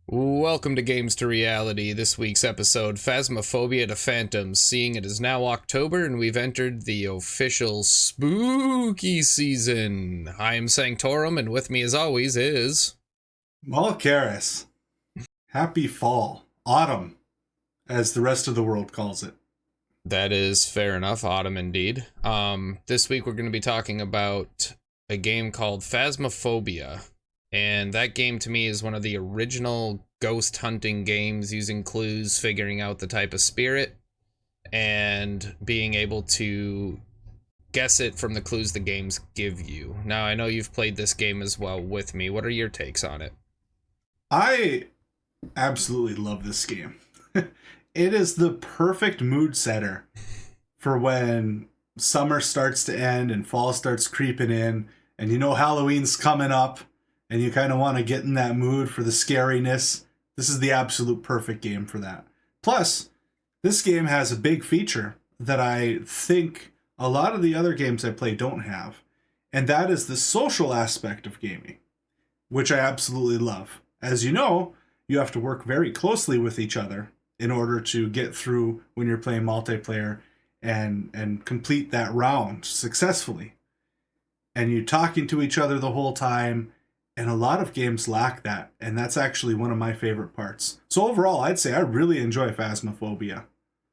Welcome to Games to Reality. This week's episode, Phasmophobia to Phantoms, seeing it is now October and we've entered the official spooky season. I am Sanctorum, and with me as always is... Malkariss. Happy fall. Autumn, as the rest of the world calls it. That is fair enough, autumn indeed. This week we're going to be talking about a game called Phasmophobia. And that game to me is one of the original ghost hunting games, using clues, figuring out the type of spirit, and being able to guess it from the clues the games give you. Now, I know you've played this game as well with me. What are your takes on it? I absolutely love this game. It is the perfect mood setter for when summer starts to end and fall starts creeping in, and you know Halloween's coming up, and you kind of want to get in that mood for the scariness. This is the absolute perfect game for that. Plus, this game has a big feature that I think a lot of the other games I play don't have, and that is the social aspect of gaming, which I absolutely love. As you know, you have to work very closely with each other in order to get through when you're playing multiplayer and complete that round successfully. And you're talking to each other the whole time, and a lot of games lack that, and that's actually one of my favorite parts. So overall, I'd say I really enjoy Phasmophobia.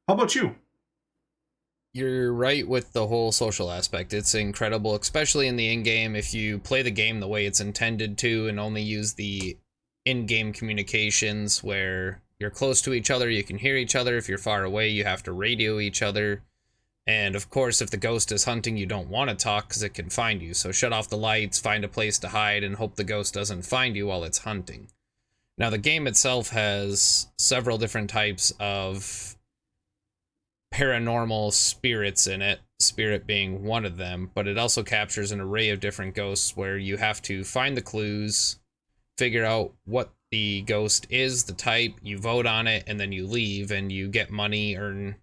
How about you? You're right with the whole social aspect. It's incredible, especially in the in-game. If you play the game the way it's intended to and only use the in-game communications where you're close to each other, you can hear each other. If you're far away, you have to radio each other. And of course, if the ghost is hunting, you don't want to talk because it can find you. So shut off the lights, find a place to hide, and hope the ghost doesn't find you while it's hunting. Now, the game itself has several different types of paranormal spirits in it, spirit being one of them, but it also captures an array of different ghosts where you have to find the clues, figure out what the ghost is, the type, you vote on it, and then you leave, and you get money, earn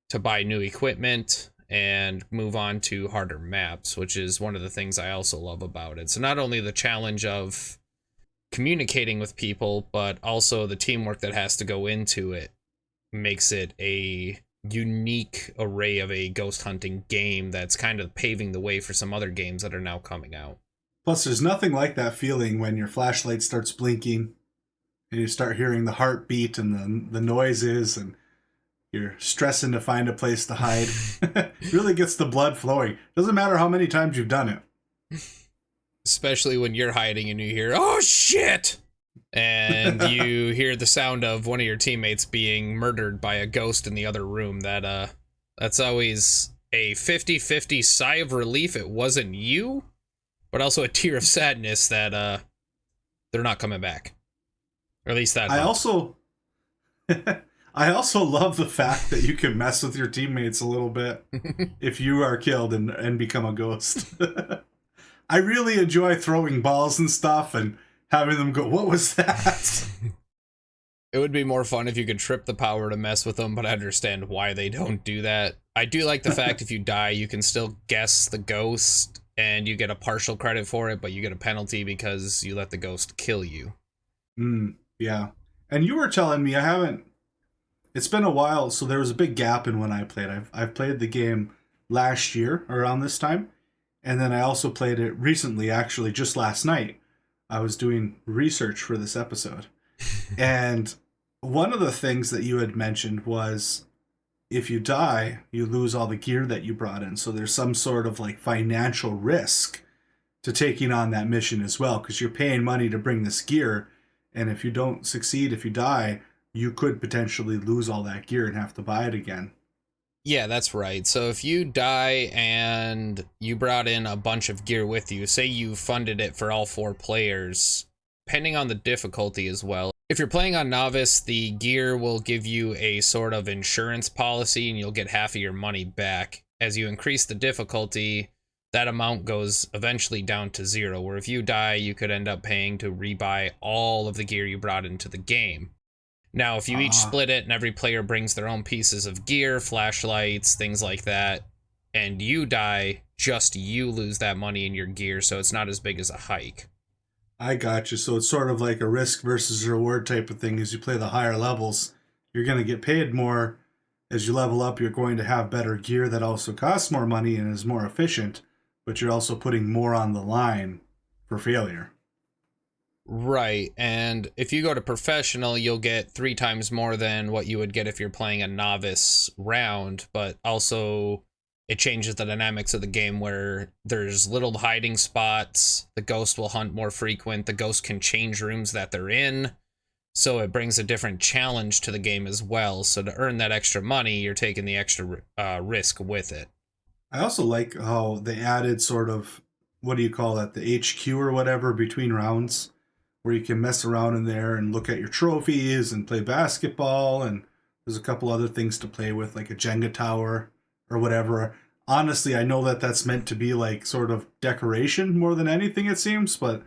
to buy new equipment, and move on to harder maps, which is one of the things I also love about it. So not only the challenge of communicating with people, but also the teamwork that has to go into it makes it a unique array of a ghost hunting game that's kind of paving the way for some other games that are now coming out. Plus, there's nothing like that feeling when your flashlight starts blinking and you start hearing the heartbeat and the noises, and you're stressing to find a place to hide. Really gets the blood flowing. Doesn't matter how many times you've done it. Especially when you're hiding and you hear, "Oh shit!" and you hear the sound of one of your teammates being murdered by a ghost in the other room. That's always a 50-50 sigh of relief it wasn't you, but also a tear of sadness that they're not coming back. Or at least that. I also love the fact that you can mess with your teammates a little bit if you are killed and become a ghost. I really enjoy throwing balls and stuff and having them go, "What was that?" It would be more fun if you could trip the power to mess with them, but I understand why they don't do that. I do like the fact if you die, you can still guess the ghost, and you get a partial credit for it, but you get a penalty because you let the ghost kill you. Yeah. And you were telling me it's been a while, so there was a big gap in when I played. I've played the game last year around this time, and then I also played it recently, actually just last night. I was doing research for this episode. And one of the things that you had mentioned was if you die, you lose all the gear that you brought in. So there's some sort of like financial risk to taking on that mission as well, because you're paying money to bring this gear, and if you don't succeed, if you die, you could potentially lose all that gear and have to buy it again. Yeah, that's right. So if you die and you brought in a bunch of gear with you, say you funded it for all 4 players, depending on the difficulty as well. If you're playing on novice, the gear will give you a sort of insurance policy and you'll get half of your money back. As you increase the difficulty, that amount goes eventually down to 0, where if you die, you could end up paying to rebuy all of the gear you brought into the game. Now, if you each split it and every player brings their own pieces of gear, flashlights, things like that, and you die, just you lose that money in your gear, so it's not as big as a hike. I got you. So it's sort of like a risk versus reward type of thing. As you play the higher levels, you're going to get paid more. As you level up, you're going to have better gear that also costs more money and is more efficient, but you're also putting more on the line for failure. Right, and if you go to professional, you'll get 3 times more than what you would get if you're playing a novice round, but also it changes the dynamics of the game where there's little hiding spots, the ghost will hunt more frequent, the ghost can change rooms that they're in, so it brings a different challenge to the game as well. So to earn that extra money, you're taking the extra risk with it. I also like how they added sort of, what do you call that, the HQ or whatever between rounds, where you can mess around in there and look at your trophies and play basketball. And there's a couple other things to play with, like a Jenga tower or whatever. Honestly, I know that that's meant to be like sort of decoration more than anything, it seems, but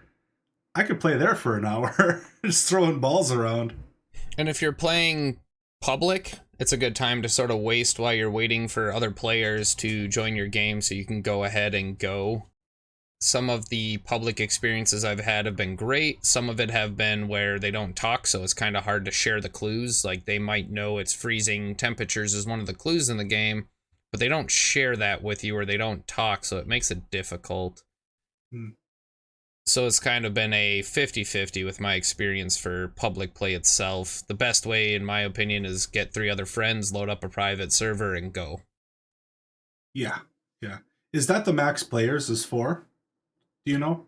I could play there for an hour just throwing balls around. And if you're playing public, it's a good time to sort of waste while you're waiting for other players to join your game so you can go ahead and go. Some of the public experiences I've had have been great. Some of it have been where they don't talk, so it's kind of hard to share the clues. Like, they might know it's freezing temperatures is one of the clues in the game, but they don't share that with you, or they don't talk, so it makes it difficult. Hmm. So it's kind of been a 50-50 with my experience for public play itself. The best way, in my opinion, is get 3 other friends, load up a private server, and go. Yeah, yeah. Is that the max players is 4? Do you know?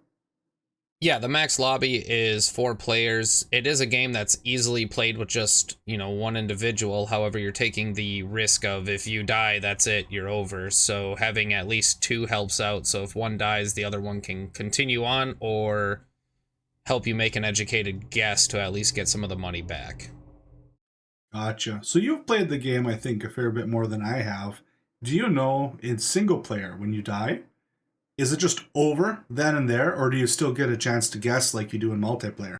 Yeah, the max lobby is 4 players. It is a game that's easily played with just, 1 individual. However, you're taking the risk of if you die, that's it, you're over. So having at least 2 helps out. So if one dies, the other one can continue on or help you make an educated guess to at least get some of the money back. Gotcha. So you've played the game, I think, a fair bit more than I have. Do you know in single player when you die, is it just over then and there, or do you still get a chance to guess like you do in multiplayer?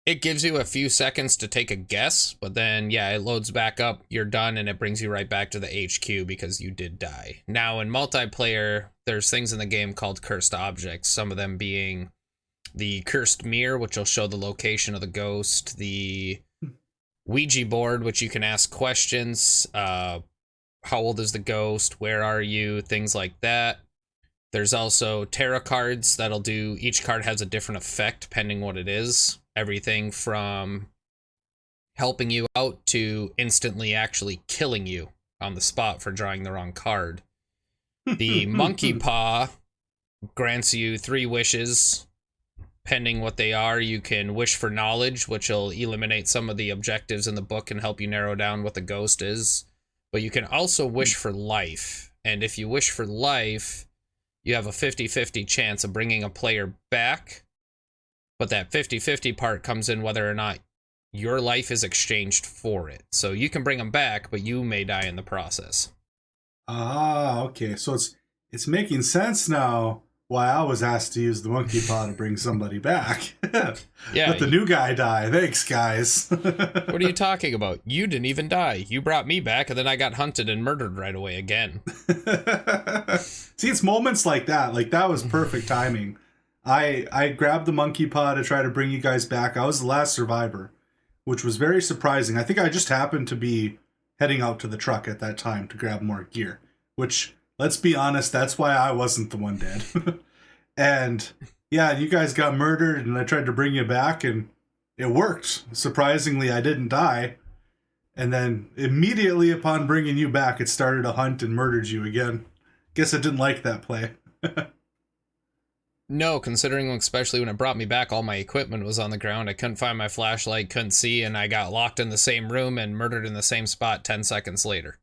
It gives you a few seconds to take a guess, but then, yeah, it loads back up, you're done, and it brings you right back to the HQ because you did die. Now, in multiplayer, there's things in the game called cursed objects, some of them being the cursed mirror, which will show the location of the ghost, the Ouija board, which you can ask questions, how old is the ghost, where are you, things like that. There's also tarot cards that'll do, each card has a different effect pending what it is. Everything from helping you out to instantly actually killing you on the spot for drawing the wrong card. The monkey paw grants you 3 wishes. Pending what they are, you can wish for knowledge, which will eliminate some of the objectives in the book and help you narrow down what the ghost is. But you can also wish for life. And if you wish for life, you have a 50-50 chance of bringing a player back. But that 50-50 part comes in whether or not your life is exchanged for it. So you can bring them back, but you may die in the process. Ah, okay. So it's making sense now why I was asked to use the monkey paw to bring somebody back. Yeah. Let the new guy die. Thanks, guys. What are you talking about? You didn't even die. You brought me back, and then I got hunted and murdered right away again. See, it's moments like that. Like, that was perfect timing. I grabbed the monkey paw to try to bring you guys back. I was the last survivor, which was very surprising. I think I just happened to be heading out to the truck at that time to grab more gear, which, let's be honest, that's why I wasn't the one dead. And yeah, you guys got murdered and I tried to bring you back and it worked. Surprisingly, I didn't die. And then immediately upon bringing you back, it started a hunt and murdered you again. Guess I didn't like that play. No, considering especially when it brought me back, all my equipment was on the ground. I couldn't find my flashlight, couldn't see, and I got locked in the same room and murdered in the same spot 10 seconds later.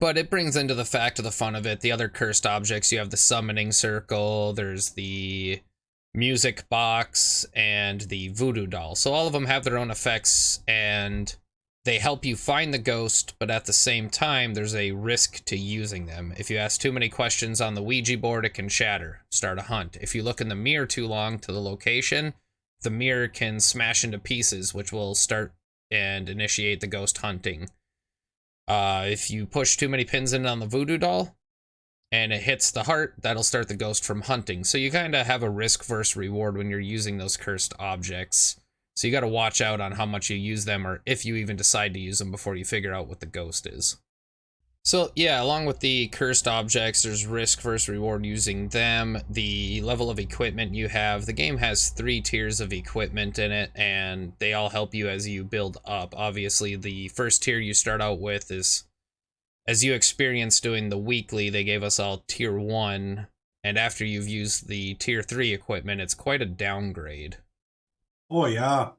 But it brings into the fact of the fun of it. The other cursed objects, you have the summoning circle, there's the music box, and the voodoo doll. So all of them have their own effects, and they help you find the ghost, but at the same time, there's a risk to using them. If you ask too many questions on the Ouija board, it can shatter, start a hunt. If you look in the mirror too long to the location, the mirror can smash into pieces, which will start and initiate the ghost hunting. If you push too many pins in on the voodoo doll, and it hits the heart, that'll start the ghost from hunting. So you kind of have a risk versus reward when you're using those cursed objects. So you got to watch out on how much you use them, or if you even decide to use them before you figure out what the ghost is. So yeah, along with the cursed objects, there's risk versus reward using them. The level of equipment you have, the game has 3 tiers of equipment in it, and they all help you as you build up. Obviously, the first tier you start out with is, as you experience doing the weekly, they gave us all tier 1, and after you've used the tier 3 equipment, it's quite a downgrade. Oh yeah.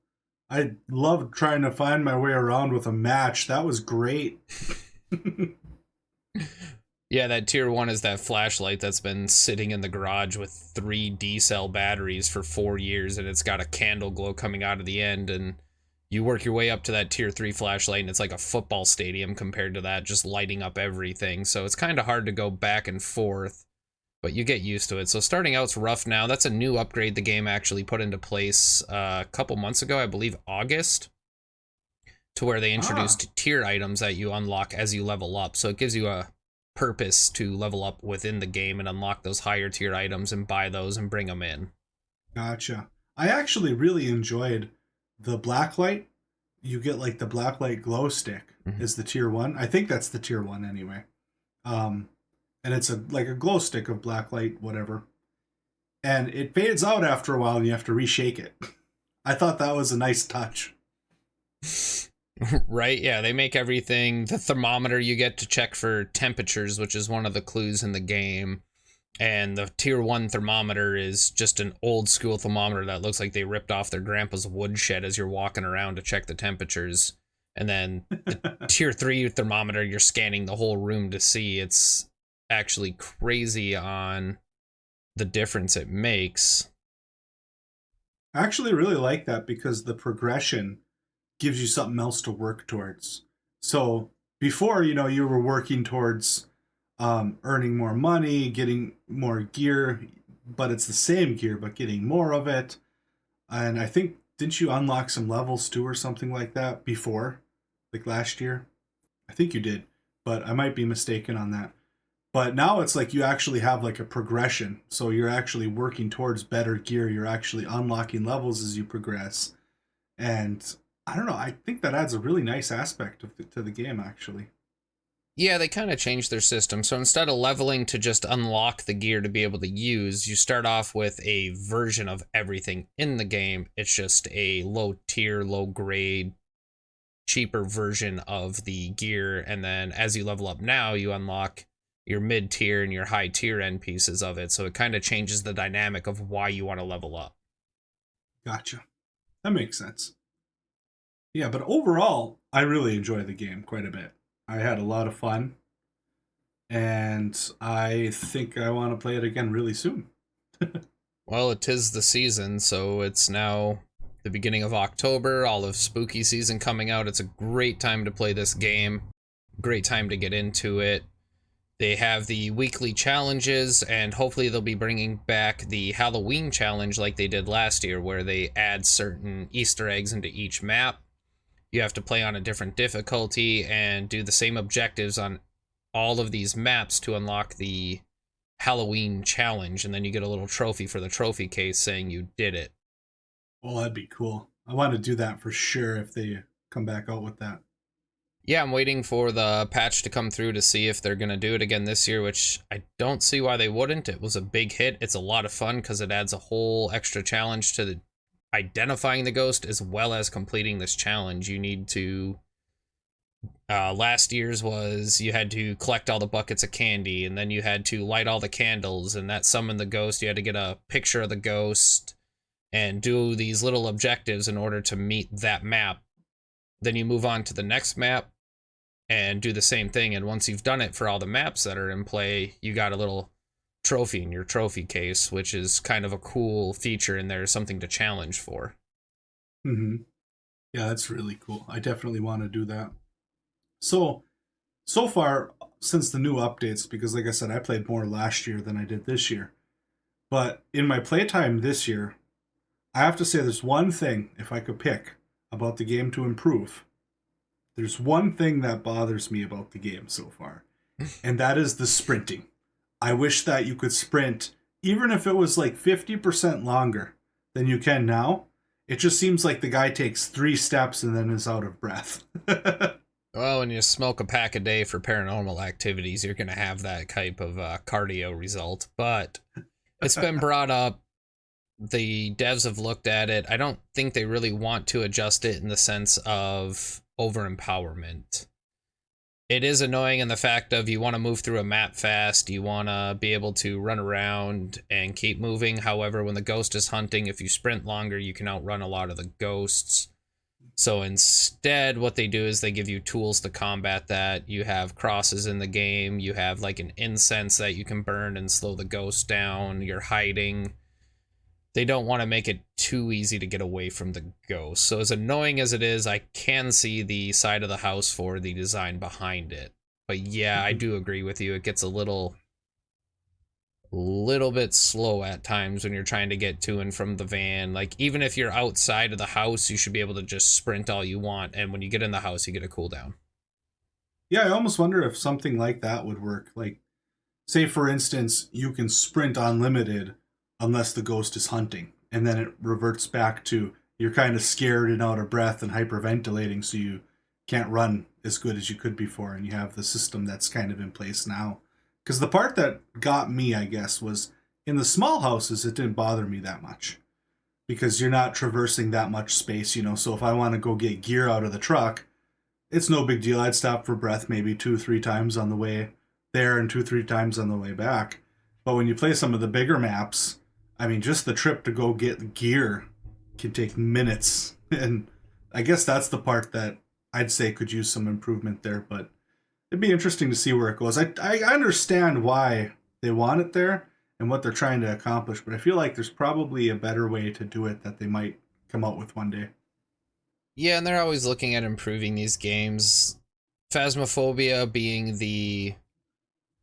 I loved trying to find my way around with a match. That was great. Yeah, that tier 1 is that flashlight that's been sitting in the garage with 3 D-cell batteries for 4 years, and it's got a candle glow coming out of the end, and you work your way up to that tier 3 flashlight, and it's like a football stadium compared to that, just lighting up everything. So it's kind of hard to go back and forth, but you get used to it. So starting out's rough now. That's a new upgrade the game actually put into place a couple months ago, I believe August, to where they introduced tier items that you unlock as you level up. So it gives you a purpose to level up within the game and unlock those higher tier items and buy those and bring them in. Gotcha. I actually really enjoyed the blacklight. You get like the blacklight glow stick is the tier 1. I think that's the tier 1 anyway. And it's like a glow stick of blacklight, whatever. And it fades out after a while and you have to reshake it. I thought that was a nice touch. Right, yeah, they make everything. The thermometer you get to check for temperatures, which is one of the clues in the game. And the tier 1 thermometer is just an old school thermometer that looks like they ripped off their grandpa's woodshed as you're walking around to check the temperatures. And then the tier 3 thermometer, you're scanning the whole room to see. It's actually crazy on the difference it makes. I actually really like that because the progression gives you something else to work towards. So before, you were working towards earning more money, getting more gear, but it's the same gear, but getting more of it. And I think, didn't you unlock some levels too or something like that before, like last year? I think you did, but I might be mistaken on that. But now it's like you actually have like a progression. So you're actually working towards better gear. You're actually unlocking levels as you progress. And I don't know, I think that adds a really nice aspect to the game, actually. Yeah, they kind of changed their system. So instead of leveling to just unlock the gear to be able to use, you start off with a version of everything in the game. It's just a low tier, low grade, cheaper version of the gear. And then as you level up now, you unlock your mid tier and your high tier end pieces of it. So it kind of changes the dynamic of why you want to level up. Gotcha. That makes sense. Yeah, but overall, I really enjoy the game quite a bit. I had a lot of fun, and I think I want to play it again really soon. Well, it is the season, so it's now the beginning of October, all of spooky season coming out. It's a great time to play this game, great time to get into it. They have the weekly challenges, and hopefully they'll be bringing back the Halloween challenge like they did last year, where they add certain Easter eggs into each map. You have to play on a different difficulty and do the same objectives on all of these maps to unlock the Halloween challenge, and then you get a little trophy for the trophy case saying you did it. Well, that'd be cool. I want to do that for sure if they come back out with that. Yeah, I'm waiting for the patch to come through to see if they're going to do it again this year, which I don't see why they wouldn't. It was a big hit. It's a lot of fun because it adds a whole extra challenge to the identifying the ghost as well as completing this challenge. You need to last year's was you had to collect all the buckets of candy, and then you had to light all the candles, and that summoned the ghost. You had to get a picture of the ghost and do these little objectives in order to meet that map. Then you move on to the next map and do the same thing, and once you've done it for all the maps that are in play, you got a little trophy in your trophy case, which is kind of a cool feature in there, something to challenge for. Mm-hmm. Yeah, that's really cool. I definitely want to do that. So far, since the new updates, because like I said, I played more last year than I did this year. But in my playtime this year, I have to say there's one thing, if I could pick, about the game to improve. There's one thing that bothers me about the game so far, and that is the sprinting. I wish that you could sprint, even if it was like 50% longer than you can now. It just seems like the guy takes 3 steps and then is out of breath. Well, when you smoke a pack a day for paranormal activities, you're going to have that type of cardio result. But it's been brought up. The devs have looked at it. I don't think they really want to adjust it in the sense of over empowerment. It is annoying in the fact of you want to move through a map fast, you want to be able to run around and keep moving. However, when the ghost is hunting, if you sprint longer, you can outrun a lot of the ghosts. So instead, what they do is they give you tools to combat that. You have crosses in the game, you have like an incense that you can burn and slow the ghost down, you're hiding. They don't want to make it too easy to get away from the ghost. So as annoying as it is, I can see the side of the house for the design behind it. But yeah, I do agree with you. It gets a little bit slow at times when you're trying to get to and from the van. Like, even if you're outside of the house, you should be able to just sprint all you want. And when you get in the house, you get a cooldown. Yeah, I almost wonder if something like that would work. Like, say for instance, you can sprint unlimited unless the ghost is hunting, and then it reverts back to you're kind of scared and out of breath and hyperventilating, so you can't run as good as you could before, and you have the system that's kind of in place now. Because the part that got me, I guess, was in the small houses, it didn't bother me that much because you're not traversing that much space, you know. So if I want to go get gear out of the truck, it's no big deal. I'd stop for breath maybe 2 3 times on the way there and 2 3 times on the way back. But when you play some of the bigger maps, I mean, just the trip to go get gear can take minutes. And I guess that's the part that I'd say could use some improvement there. But it'd be interesting to see where it goes. I understand why they want it there and what they're trying to accomplish, but I feel like there's probably a better way to do it that they might come out with one day. Yeah, and they're always looking at improving these games. Phasmophobia being the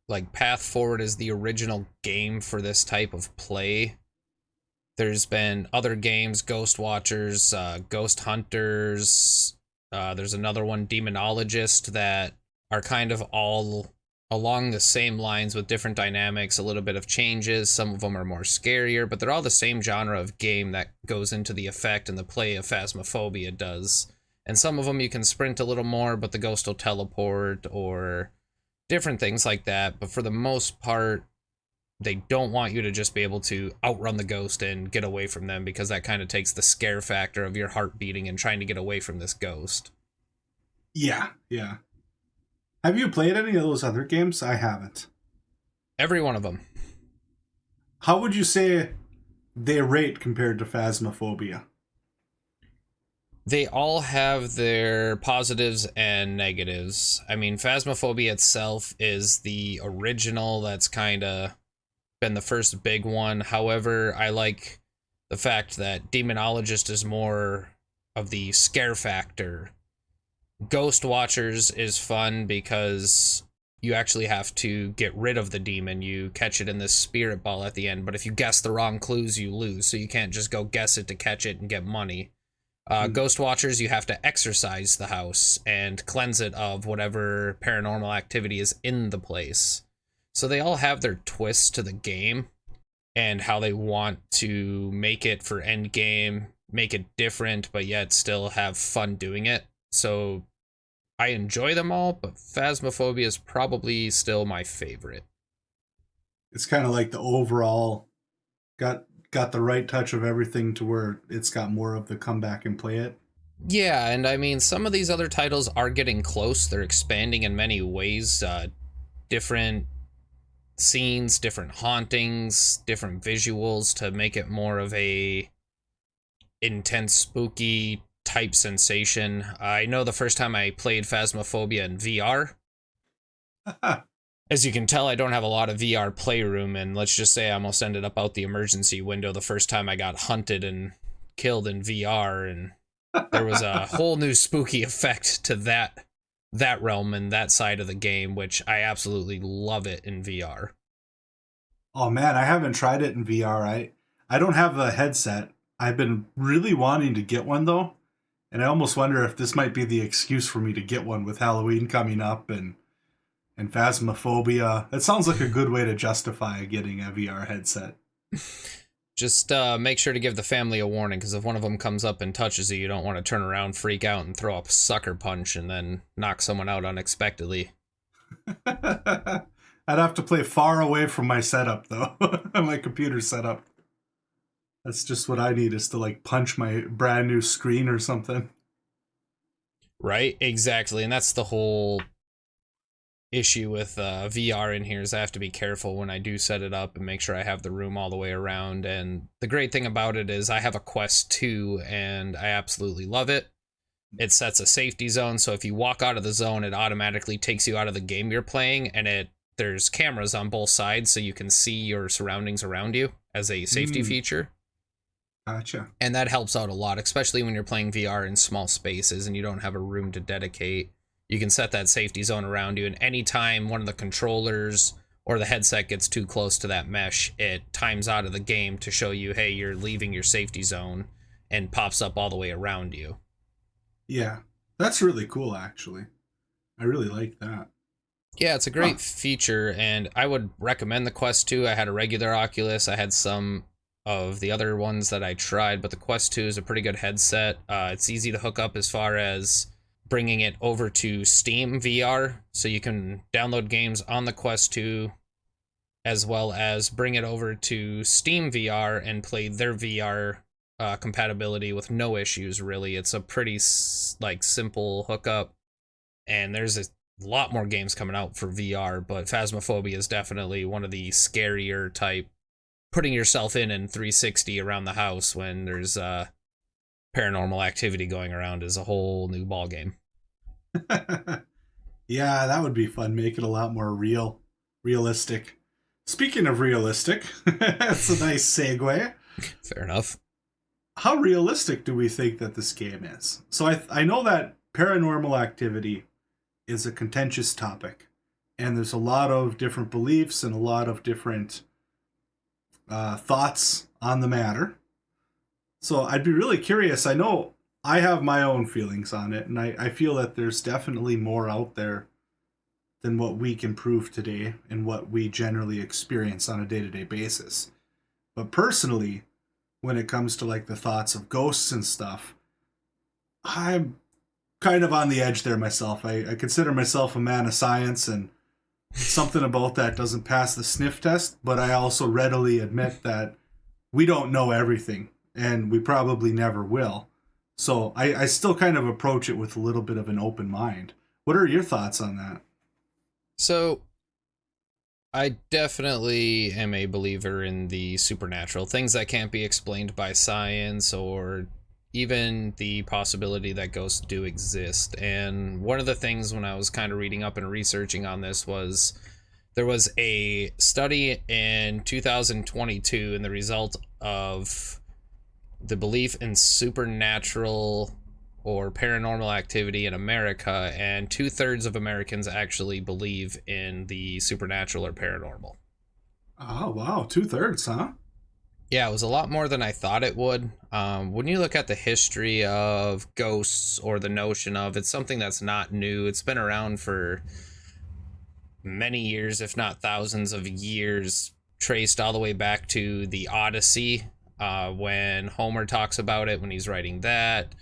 like path forward as the original game for this type of play. There's been other games, Ghost Watchers, Ghost Hunters. There's another one, Demonologist, that are kind of all along the same lines with different dynamics, a little bit of changes. Some of them are more scarier, but they're all the same genre of game that goes into the effect and the play of Phasmophobia does. And some of them you can sprint a little more, but the ghost will teleport, or different things like that. But for the most part, they don't want you to just be able to outrun the ghost and get away from them, because that kind of takes the scare factor of your heart beating and trying to get away from this ghost. Yeah, yeah. Have you played any of those other games? I haven't. Every one of them. How would you say they rate compared to Phasmophobia? They all have their positives and negatives. I mean, Phasmophobia itself is the original that's kind of been the first big one. However, I like the fact that Demonologist is more of the scare factor. Ghost Watchers is fun because you actually have to get rid of the demon. You catch it in this spirit ball at the end, but if you guess the wrong clues, you lose. So you can't just go guess it to catch it and get money. Ghost Watchers, you have to exorcise the house and cleanse it of whatever paranormal activity is in the place. So they all have their twists to the game and how they want to make it for end game, make it different, but yet still have fun doing it. So I enjoy them all, but Phasmophobia is probably still my favorite. It's kind of like the overall got the right touch of everything to where it's got more of the come back and play it. Yeah, and I mean, some of these other titles are getting close. They're expanding in many ways. Different scenes, different hauntings, different visuals to make it more of a intense, spooky type sensation. I know the first time I played Phasmophobia in VR, as you can tell, I don't have a lot of VR playroom, and let's just say I almost ended up out the emergency window the first time I got hunted and killed in VR, and there was a whole new spooky effect to that realm and that side of the game, which I absolutely love it in VR. Oh man, I haven't tried it in VR. I don't have a headset. I've been really wanting to get one though, and I almost wonder if this might be the excuse for me to get one with Halloween coming up, and and Phasmophobia. It sounds like a good way to justify getting a VR headset. Just make sure to give the family a warning, because if one of them comes up and touches you, you don't want to turn around, freak out, and throw up a sucker punch and then knock someone out unexpectedly. I'd have to play far away from my setup, though. My computer setup. That's just what I need, is to like punch my brand new screen or something. Right? Exactly. And that's the whole issue with VR in here, is I have to be careful when I do set it up and make sure I have the room all the way around. And the great thing about it is I have a Quest 2 and I absolutely love it. It sets a safety zone, so if you walk out of the zone, it automatically takes you out of the game you're playing, and there's cameras on both sides so you can see your surroundings around you as a safety feature. Gotcha. And that helps out a lot, especially when you're playing VR in small spaces and you don't have a room to dedicate. You can set that safety zone around you, and anytime one of the controllers or the headset gets too close to that mesh, it times out of the game to show you, hey, you're leaving your safety zone, and pops up all the way around you. Yeah, that's really cool, actually. I really like that. Yeah, it's a great feature, and I would recommend the Quest 2. I had a regular Oculus. I had some of the other ones that I tried, but the Quest 2 is a pretty good headset. It's easy to hook up as far as bringing it over to Steam VR, so you can download games on the Quest 2, as well as bring it over to Steam VR and play their VR compatibility with no issues, really. It's a pretty simple hookup, and there's a lot more games coming out for VR, but Phasmophobia is definitely one of the scarier type, putting yourself in 360 around the house when there's paranormal activity going around is a whole new ball game. Yeah, that would be fun. Make it a lot more realistic. Speaking of realistic, that's a nice segue. Fair enough. How realistic do we think that this game is? So I know that paranormal activity is a contentious topic, and there's a lot of different beliefs and a lot of different thoughts on the matter. So I'd be really curious. I know I have my own feelings on it, and I feel that there's definitely more out there than what we can prove today and what we generally experience on a day-to-day basis. But personally, when it comes to like the thoughts of ghosts and stuff, I'm kind of on the edge there myself. I consider myself a man of science, and something about that doesn't pass the sniff test, but I also readily admit that we don't know everything, and we probably never will. So I still kind of approach it with a little bit of an open mind. What are your thoughts on that? So I definitely am a believer in the supernatural, things that can't be explained by science, or even the possibility that ghosts do exist. And one of the things when I was kind of reading up and researching on this was there was a study in 2022, and the result of the belief in supernatural or paranormal activity in America, and 2/3 of Americans actually believe in the supernatural or paranormal. Oh, wow. 2/3, huh? Yeah, it was a lot more than I thought it would. When you look at the history of ghosts, or the notion of, it's something that's not new. It's been around for many years, if not thousands of years, traced all the way back to the Odyssey, when Homer talks about it when he's writing that.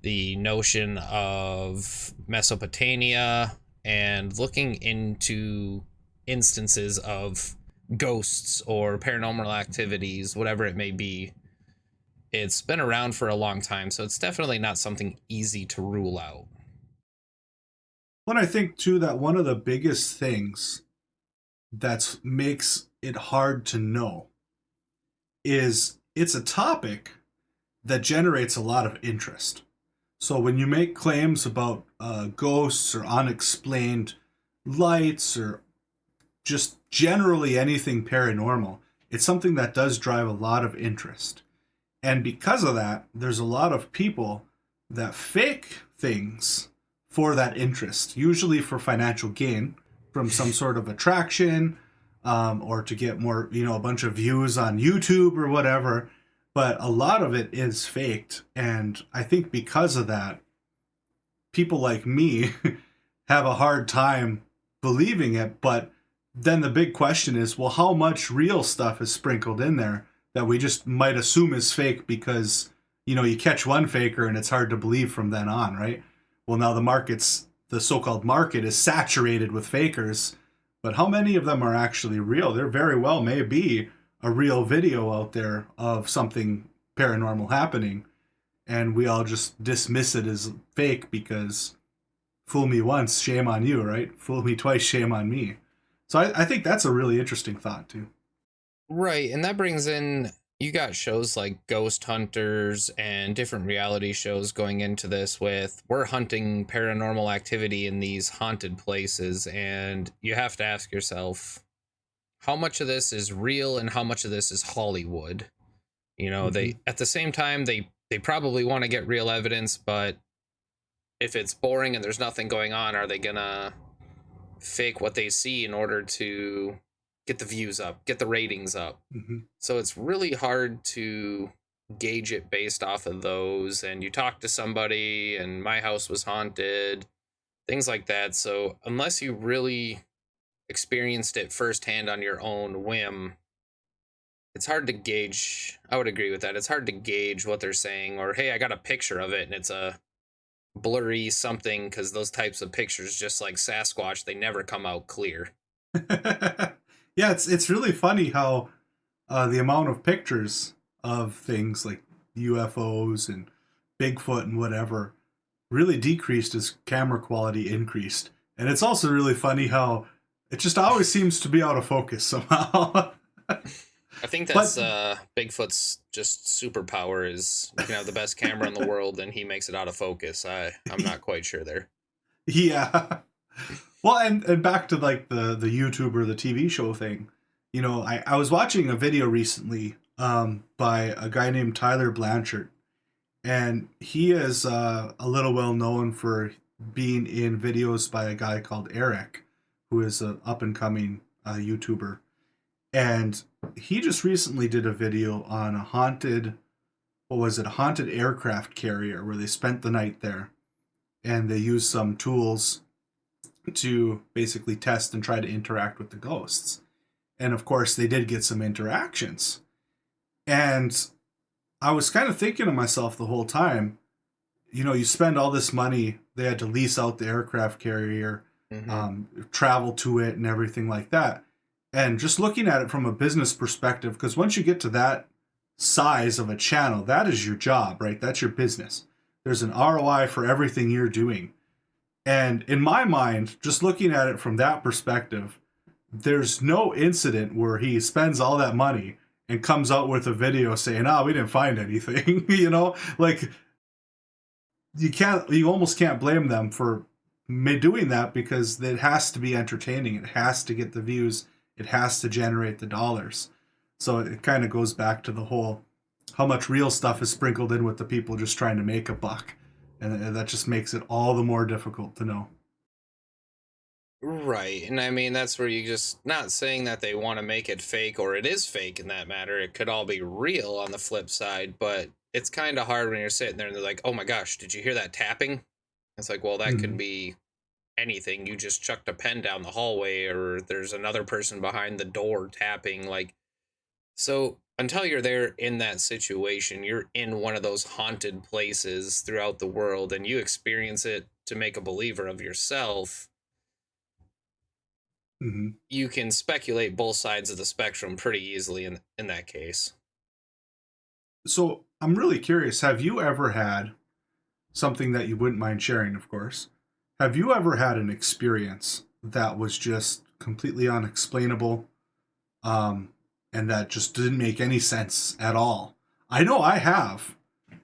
The notion of Mesopotamia, and looking into instances of ghosts or paranormal activities, whatever it may be. It's been around for a long time, so it's definitely not something easy to rule out. But I think, too, that one of the biggest things that makes it hard to know is it's a topic that generates a lot of interest. So when you make claims about ghosts or unexplained lights, or just generally anything paranormal, it's something that does drive a lot of interest. And because of that, there's a lot of people that fake things for that interest, usually for financial gain from some sort of attraction, or to get more, a bunch of views on YouTube or whatever. But a lot of it is faked. And I think because of that, people like me have a hard time believing it. But then the big question is, well, how much real stuff is sprinkled in there that we just might assume is fake because, you catch one faker and it's hard to believe from then on, right? Well, now the so-called market is saturated with fakers, but how many of them are actually real? There very well may be a real video out there of something paranormal happening, and we all just dismiss it as fake because fool me once, shame on you, right? Fool me twice, shame on me. So I think that's a really interesting thought too. Right, and that brings in, you got shows like Ghost Hunters and different reality shows going into this with, we're hunting paranormal activity in these haunted places, and you have to ask yourself, how much of this is real and how much of this is Hollywood? Mm-hmm. They, at the same time, they probably want to get real evidence, but if it's boring and there's nothing going on, are they gonna fake what they see in order to get the views up, get the ratings up? Mm-hmm. So it's really hard to gauge it based off of those. And you talk to somebody, and my house was haunted, things like that. So unless you really experienced it firsthand on your own whim, it's hard to gauge. I would agree with that. It's hard to gauge what they're saying, or hey, I got a picture of it and it's a blurry something, because those types of pictures, just like Sasquatch, they never come out clear. Yeah, it's really funny how the amount of pictures of things like UFOs and Bigfoot and whatever really decreased as camera quality increased. And it's also really funny how it just always seems to be out of focus somehow. I think But that's Bigfoot's just superpower, is you can have the best camera in the world and he makes it out of focus. I'm not quite sure there. yeah. Well, and back to like the YouTube or the TV show thing. I was watching a video recently by a guy named Tyler Blanchard, and he is a little well known for being in videos by a guy called Eric, who is an up and coming YouTuber. And he just recently did a video on a haunted, what was it, a haunted aircraft carrier where they spent the night there, and they used some tools to basically test and try to interact with the ghosts. And of course, they did get some interactions. And I was kind of thinking to myself the whole time, you spend all this money, they had to lease out the aircraft carrier, Mm-hmm. travel to it, and everything like that. And just looking at it from a business perspective, because once you get to that size of a channel, that is your job, right? That's your business. There's an ROI for everything you're doing. And in my mind, just looking at it from that perspective, there's no incident where he spends all that money and comes out with a video saying, "Oh, we didn't find anything." Like you almost can't blame them for doing that because it has to be entertaining. It has to get the views. It has to generate the dollars. So it kind of goes back to the whole how much real stuff is sprinkled in with the people just trying to make a buck. And that just makes it all the more difficult to know. Right. And I mean, that's where you just, not saying that they want to make it fake or it is fake in that matter. It could all be real on the flip side, but it's kind of hard when you're sitting there and they're like, oh my gosh, did you hear that tapping? It's like, well, that could Mm-hmm. be anything. You just chucked a pen down the hallway, or there's another person behind the door tapping. Like, so until you're there in that situation, you're in one of those haunted places throughout the world and you experience it to make a believer of yourself. Mm-hmm. You can speculate both sides of the spectrum pretty easily in that case. So I'm really curious. Have you ever had something that you wouldn't mind sharing, of course? Have you ever had an experience that was just completely unexplainable, um, and that just didn't make any sense at all? I know I have,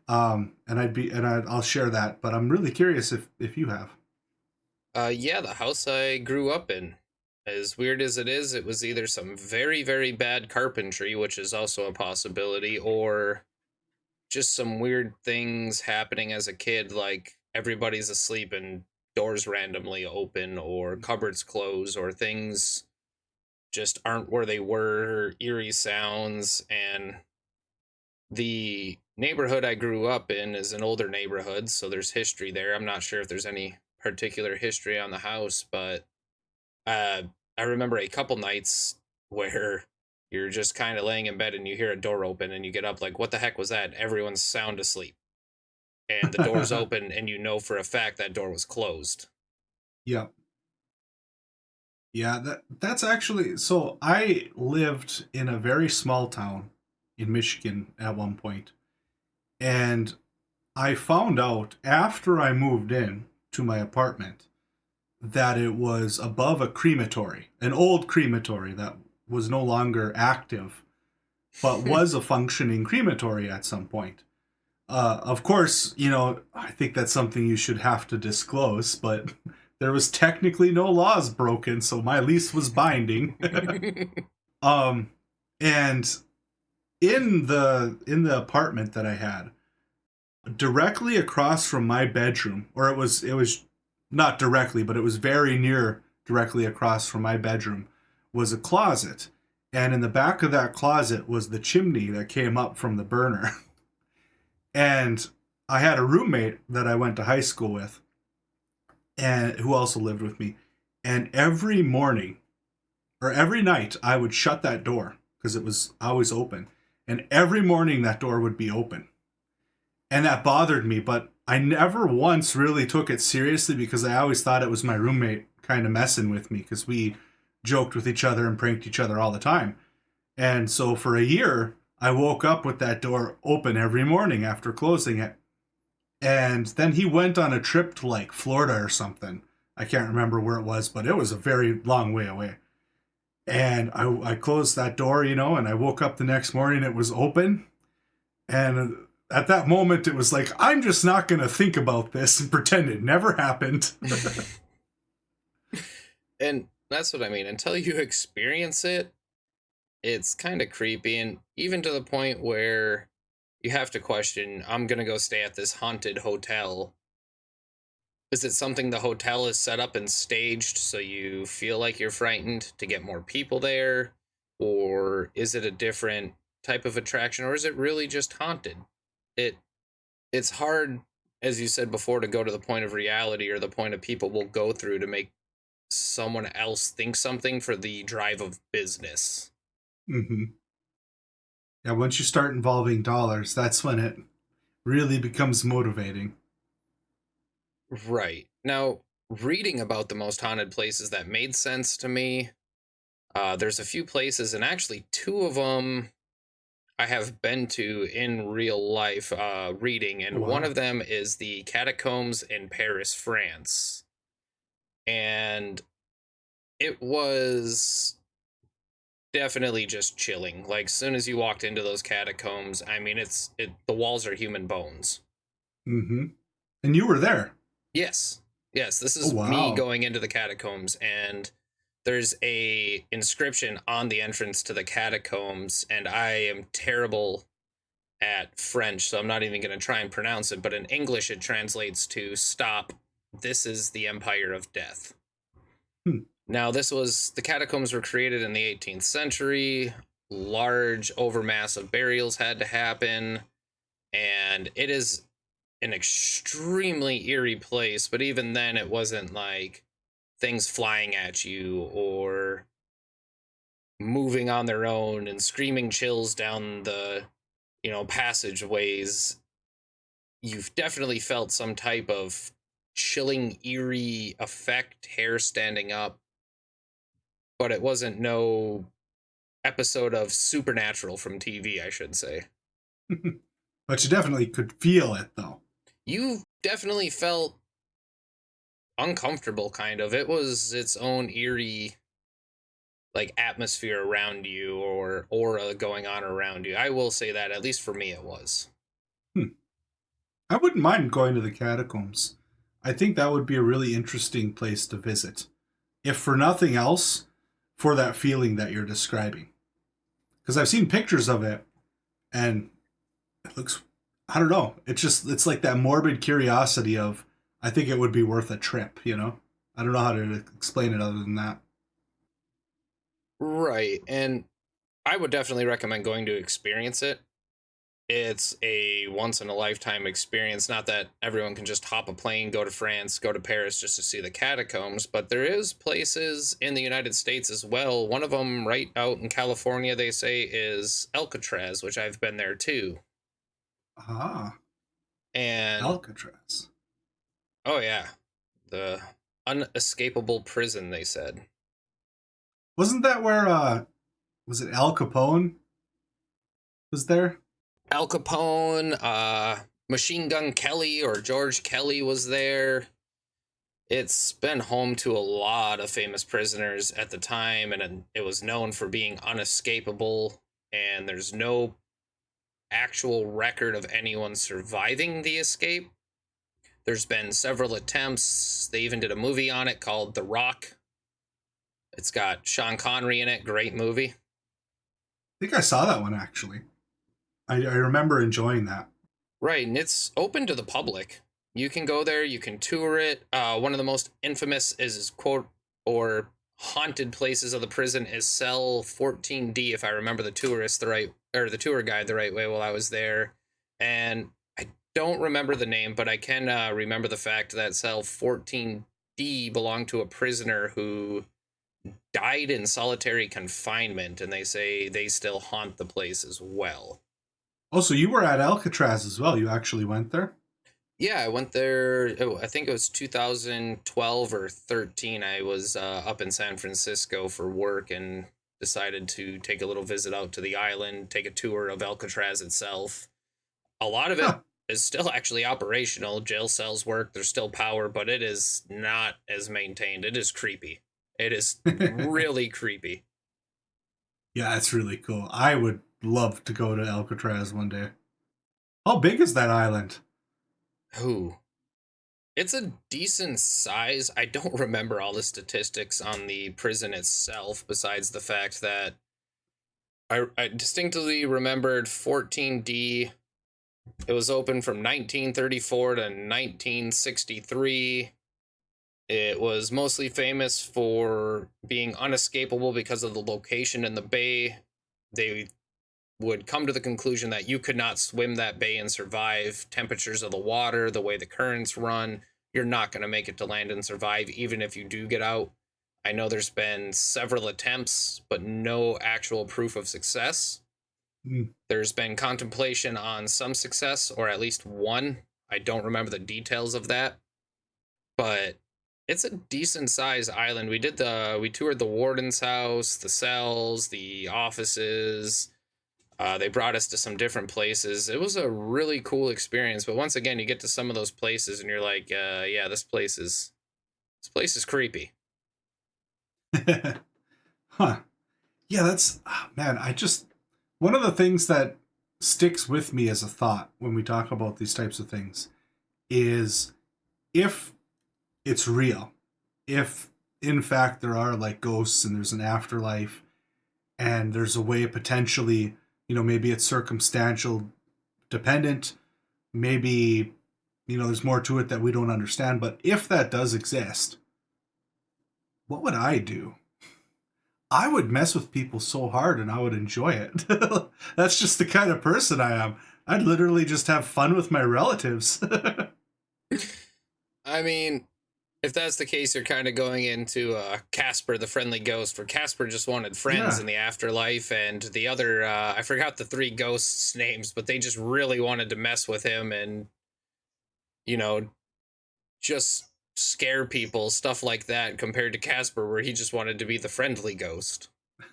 I'll share that. But I'm really curious if you have. Yeah, the house I grew up in, as weird as it was either some very, very bad carpentry, which is also a possibility, or just some weird things happening as a kid, like everybody's asleep and doors randomly open, or cupboards close, or things just aren't where they were, eerie sounds. And the neighborhood I grew up in is an older neighborhood, so there's history there. I'm not sure if there's any particular history on the house, but Uh, I remember a couple nights where you're just kind of laying in bed and you hear a door open and you get up like, what the heck was that? Everyone's sound asleep. And the door's open and you know for a fact that door was closed. Yeah. Yeah, that's actually so I lived in a very small town in Michigan at one point, and I found out after I moved in to my apartment that it was above a crematory, an old crematory that was no longer active, but was a functioning crematory at some point. Of course, I think that's something you should have to disclose, but there was technically no laws broken, so my lease was binding. um, and in the apartment that I had, directly across from my bedroom, or it was not directly, but it was very near directly across from my bedroom, was a closet. And in the back of that closet was the chimney that came up from the burner. And I had a roommate that I went to high school with and who also lived with me. And every morning or every night I would shut that door because it was always open. And every morning that door would be open. And that bothered me, but I never once really took it seriously because I always thought it was my roommate kind of messing with me because we joked with each other and pranked each other all the time. And so for a year, I woke up with that door open every morning after closing it. And then he went on a trip to like Florida or something. I can't remember where it was, but it was a very long way away. And I closed that door, and I woke up the next morning, it was open. And at that moment, it was like, I'm just not going to think about this and pretend it never happened. And that's what I mean. Until you experience it, it's kind of creepy. And even to the point where you have to question, I'm going to go stay at this haunted hotel. Is it something the hotel is set up and staged so you feel like you're frightened to get more people there? Or is it a different type of attraction? Or is it really just haunted? It it's hard, as you said before, to go to the point of reality or the point of people will go through to make someone else think something for the drive of business. hmm Yeah, once you start involving dollars, that's when it really becomes motivating. Right. Now, reading about the most haunted places that made sense to me, there's a few places, and actually two of them I have been to in real life reading, Oh, and one wow. of them is the catacombs in Paris, France. And it was definitely just chilling. Like, as soon as you walked into those catacombs, I mean, the walls are human bones. hmm And you were there. Yes. Yes, this Oh, is me wow. going into the catacombs, and there's a inscription on the entrance to the catacombs, and I am terrible at French, so I'm not even going to try and pronounce it, but in English it translates to "Stop. This is the Empire of Death." Hmm. Now, the catacombs were created in the 18th century. Large overmass of burials had to happen, and it is an extremely eerie place, but even then it wasn't like things flying at you or moving on their own and screaming chills down the, passageways. You've definitely felt some type of chilling, eerie effect, hair standing up, but it wasn't no episode of Supernatural from TV, I should say. But you definitely could feel it, though. You definitely felt uncomfortable, kind of. It was its own eerie, like, atmosphere around you or aura going on around you. I will say that, at least for me, it was. Hmm. I wouldn't mind going to the catacombs. I think that would be a really interesting place to visit. If for nothing else, for that feeling that you're describing. Because I've seen pictures of it and it looks, I don't know. It's like that morbid curiosity of, I think it would be worth a trip. I don't know how to explain it other than that. Right. And I would definitely recommend going to experience it. It's a once in a lifetime experience. Not that everyone can just hop a plane, go to France, go to Paris just to see the catacombs, but there is places in the United States as well. One of them right out in California, they say, is Alcatraz, which I've been there too. Ah, And Alcatraz. oh yeah, the unescapable prison, they said. Wasn't that where was it Al Capone was there? Al Capone, Machine Gun Kelly or George Kelly was there. It's been home to a lot of famous prisoners at the time, and it was known for being unescapable. And there's no actual record of anyone surviving the escape. There's been several attempts. They even did a movie on it called The Rock. It's got Sean Connery in it. Great movie. I think I saw that one actually. I remember enjoying that. Right, and it's open to the public. You can go there, you can tour it. One of the most infamous is quote or haunted places of the prison is cell 14D, if I remember the tourist the right or the tour guide the right way while I was there. And I don't remember the name, but I can remember the fact that cell 14D belonged to a prisoner who died in solitary confinement, and they say they still haunt the place as well. Oh, so you were at Alcatraz as well. You actually went there? Yeah, I went there. Oh, I think it was 2012 or 13. I was up in San Francisco for work and decided to take a little visit out to the island, take a tour of Alcatraz itself. A lot of it Huh. is still actually operational. Jail cells work, there's still power, but it is not as maintained. It is creepy. It is really creepy. Yeah, that's really cool. I would love to go to Alcatraz one day. How big is that island? Ooh. It's a decent size. I don't remember all the statistics on the prison itself, besides the fact that I distinctly remembered 14D. It was open from 1934 to 1963. It was mostly famous for being unescapable because of the location in the bay. They would come to the conclusion that you could not swim that bay and survive. Temperatures of the water, the way the currents run, you're not going to make it to land and survive, even if you do get out. I know there's been several attempts, but no actual proof of success. Hmm. There's been contemplation on some success, or at least one. I don't remember the details of that, but it's a decent sized island. We toured the warden's house, the cells, the offices. They brought us to some different places. It was a really cool experience. But once again, you get to some of those places and you're like, yeah, this place is creepy. Huh. Yeah, that's man, one of the things that sticks with me as a thought when we talk about these types of things is if it's real, if in fact there are like ghosts and there's an afterlife and there's a way potentially, maybe it's circumstantial dependent, maybe there's more to it that we don't understand, but if that does exist, what would I do? I would mess with people so hard and I would enjoy it. That's just the kind of person I am. I'd literally just have fun with my relatives. I mean, if that's the case, you're kind of going into Casper the Friendly Ghost, where Casper just wanted friends Yeah. in the afterlife, and the other, I forgot the three ghosts' names, but they just really wanted to mess with him and, you know, just scare people, stuff like that, compared to Casper, where he just wanted to be the friendly ghost.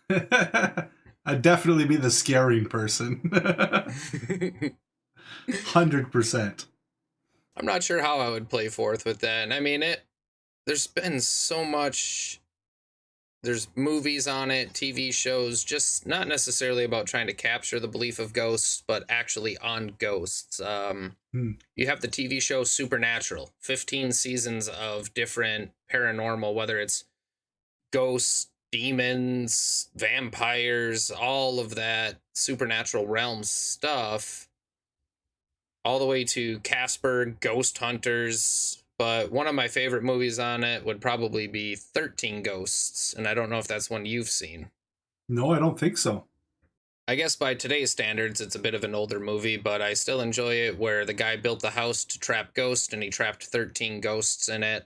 I'd definitely be the scaring person. I'm 100%. not sure how I would play forth with that. And I mean, there's been so much. There's movies on it, TV shows, just not necessarily about trying to capture the belief of ghosts, but actually on ghosts. Hmm. You have the TV show Supernatural, 15 seasons of different paranormal, whether it's ghosts, demons, vampires, all of that supernatural realm stuff, all the way to Casper, Ghost Hunters. But one of my favorite movies on it would probably be 13 Ghosts, and I don't know if that's one you've seen. No, I don't think so. I guess by today's standards, it's a bit of an older movie, but I still enjoy it where the guy built the house to trap ghosts and he trapped 13 ghosts in it.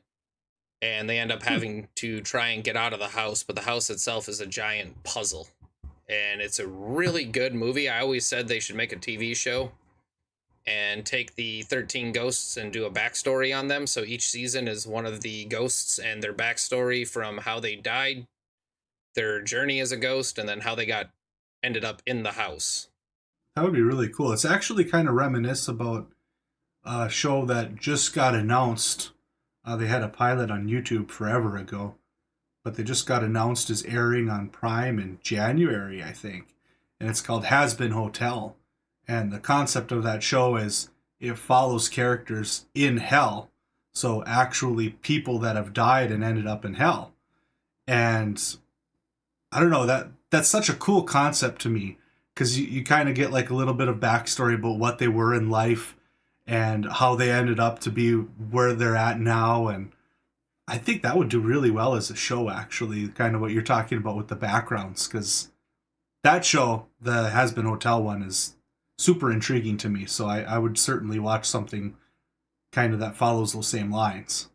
And they end up Hmm. having to try and get out of the house, but the house itself is a giant puzzle. And it's a really good movie. I always said they should make a TV show and take the 13 ghosts and do a backstory on them. So each season is one of the ghosts and their backstory from how they died, their journey as a ghost, and then how they got ended up in the house. That would be really cool. It's actually kind of reminisce about a show that just got announced. They had a pilot on YouTube forever ago, but they just got announced as airing on Prime in January, I think. And it's called Has Been Hotel. And the concept of that show is it follows characters in hell. So actually people that have died and ended up in hell. And I don't know, that's such a cool concept to me because you kind of get like a little bit of backstory about what they were in life and how they ended up to be where they're at now. And I think that would do really well as a show, actually, kind of what you're talking about with the backgrounds, because that show, the Has Been Hotel one, is super intriguing to me. So I would certainly watch something kind of that follows those same lines.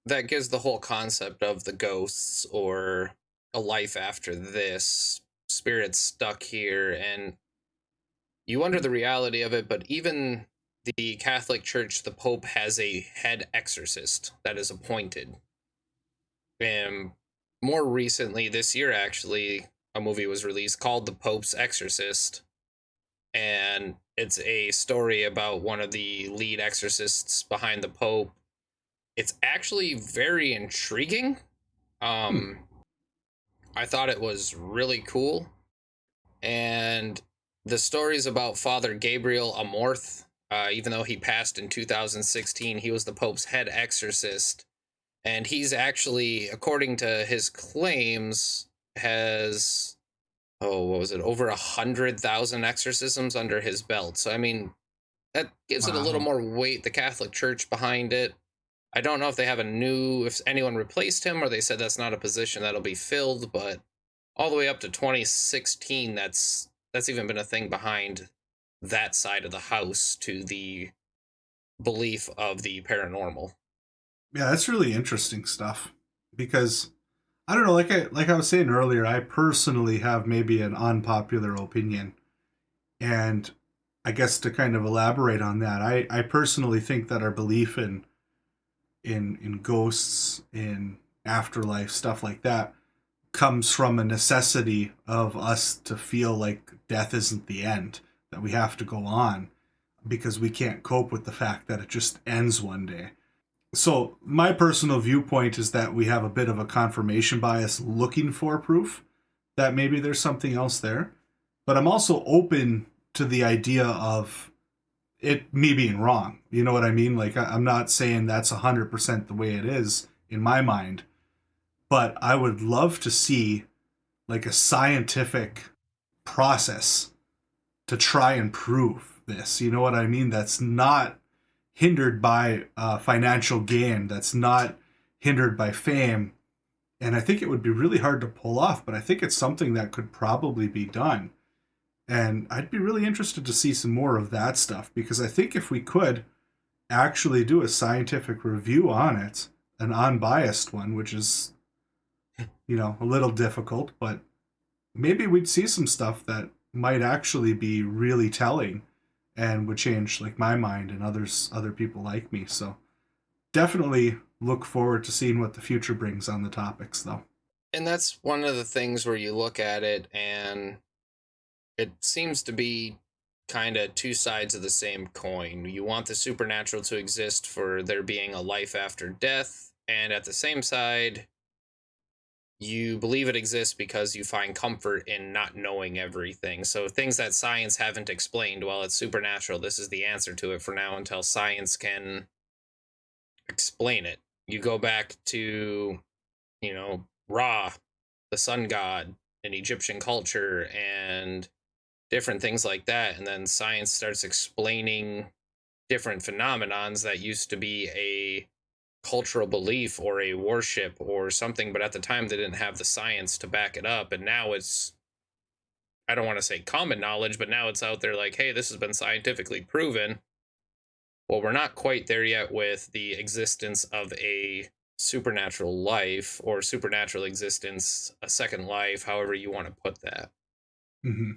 That gives the whole concept of the ghosts or a life after this, spirits stuck here, and you wonder the reality of it, but even the Catholic Church, the Pope has a head exorcist that is appointed. And more recently, this year actually, a movie was released called The Pope's Exorcist. And it's a story about one of the lead exorcists behind the Pope. It's actually very intriguing. Hmm. Um, I thought it was really cool. And the stories about Father Gabriel Amorth, even though he passed in 2016, he was the Pope's head exorcist. And he's actually, according to his claims, has, oh, what was it, over 100,000 exorcisms under his belt. So, I mean, that gives it a little Wow. more weight, the Catholic Church behind it. I don't know if they have a new, if anyone replaced him or they said that's not a position that'll be filled, but all the way up to 2016, that's even been a thing behind that side of the house to the belief of the paranormal. Yeah, that's really interesting stuff because I don't know, like I was saying earlier, I personally have maybe an unpopular opinion. And I guess to kind of elaborate on that, I personally think that our belief in ghosts, in afterlife, stuff like that, comes from a necessity of us to feel like death isn't the end, that we have to go on because we can't cope with the fact that it just ends one day. So my personal viewpoint is that we have a bit of a confirmation bias looking for proof that maybe there's something else there. But I'm also open to the idea of it me being wrong. You know what I mean? Like I'm not saying that's 100% the way it is in my mind, but I would love to see like a scientific process to try and prove this. You know what I mean? That's not hindered by financial gain. That's not hindered by fame. And I think it would be really hard to pull off, but I think it's something that could probably be done. And I'd be really interested to see some more of that stuff because I think if we could actually do a scientific review on it, an unbiased one, which is, a little difficult, but maybe we'd see some stuff that might actually be really telling and would change like my mind and other people like me. So definitely look forward to seeing what the future brings on the topics though. And that's one of the things where you look at it and it seems to be kind of two sides of the same coin. You want the supernatural to exist for there being a life after death, and at the same side, you believe it exists because you find comfort in not knowing everything. So things that science haven't explained, well, it's supernatural. This is the answer to it for now until science can explain it. You go back to, Ra, the sun god in Egyptian culture, and different things like that, and then science starts explaining different phenomenons that used to be a cultural belief or a worship or something, but at the time they didn't have the science to back it up, and now it's, I don't want to say common knowledge, but now it's out there like, hey, this has been scientifically proven. Well, we're not quite there yet with the existence of a supernatural life or supernatural existence, a second life, however you want to put that. Mm-hmm.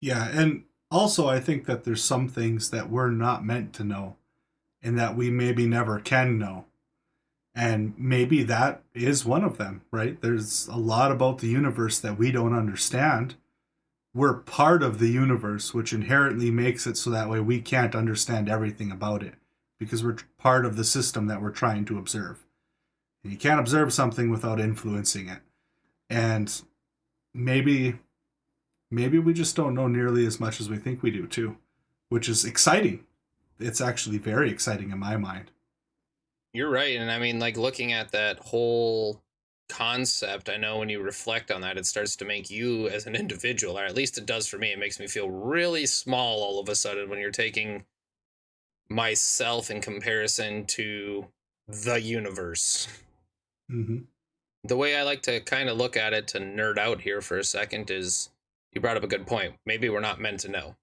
Yeah, and also I think that there's some things that we're not meant to know and that we maybe never can know. And maybe that is one of them, right? There's a lot about the universe that we don't understand. We're part of the universe, which inherently makes it so that way we can't understand everything about it because we're part of the system that we're trying to observe. And you can't observe something without influencing it. And maybe we just don't know nearly as much as we think we do too, which is exciting. It's actually very exciting in my mind. You're right. And I mean, like looking at that whole concept, I know when you reflect on that, it starts to make you as an individual, or at least it does for me. It makes me feel really small all of a sudden when you're taking myself in comparison to the universe. Mm-hmm. The way I like to kind of look at it to nerd out here for a second is you brought up a good point. Maybe we're not meant to know.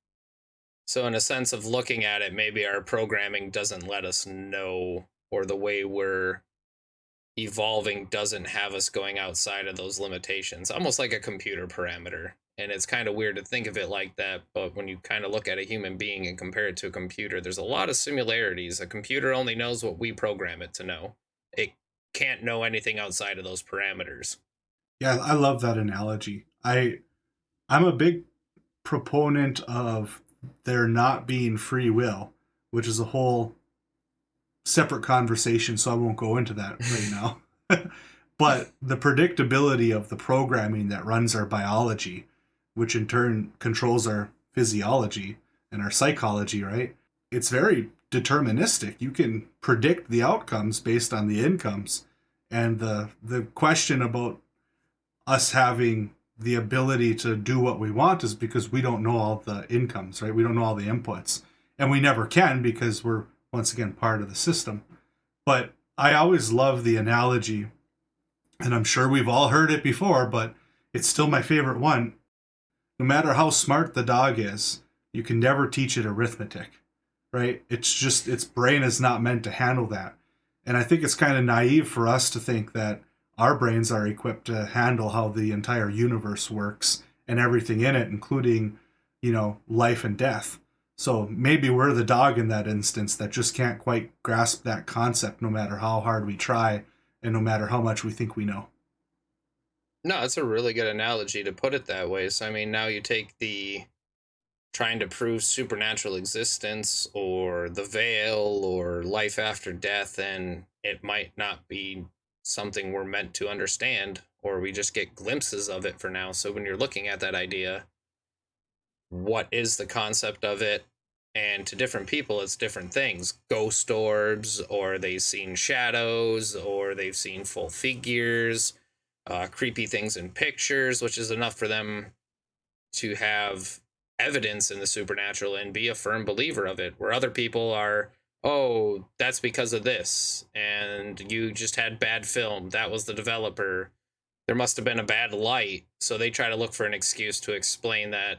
So, in a sense of looking at it, maybe our programming doesn't let us know, or the way we're evolving doesn't have us going outside of those limitations, almost like a computer parameter. And it's kind of weird to think of it like that, but when you kind of look at a human being and compare it to a computer, there's a lot of similarities. A computer only knows what we program it to know. It can't know anything outside of those parameters. Yeah, I love that analogy. I'm a big proponent of there not being free will, which is a whole separate conversation, so I won't go into that right now. But the predictability of the programming that runs our biology, which in turn controls our physiology and our psychology, right? It's very deterministic. You can predict the outcomes based on the incomes. And the question about us having the ability to do what we want is because we don't know all the incomes, right? We don't know all the inputs. And we never can because we're, once again, part of the system. But I always love the analogy, and I'm sure we've all heard it before, but it's still my favorite one. No matter how smart the dog is, you can never teach it arithmetic, right? It's just, its brain is not meant to handle that. And I think it's kind of naive for us to think that our brains are equipped to handle how the entire universe works and everything in it, including, life and death. So maybe we're the dog in that instance that just can't quite grasp that concept no matter how hard we try and no matter how much we think we know. No, it's a really good analogy to put it that way. So, I mean, now you take the trying to prove supernatural existence or the veil or life after death, and it might not be something we're meant to understand, or we just get glimpses of it for now. So when you're looking at that idea, what is the concept of it? And to different people, it's different things. Ghost orbs, or they've seen shadows, or they've seen full figures, creepy things in pictures, which is enough for them to have evidence in the supernatural and be a firm believer of it, where other people are, oh, that's because of this, and you just had bad film, that was the developer, there must have been a bad light, so they try to look for an excuse to explain that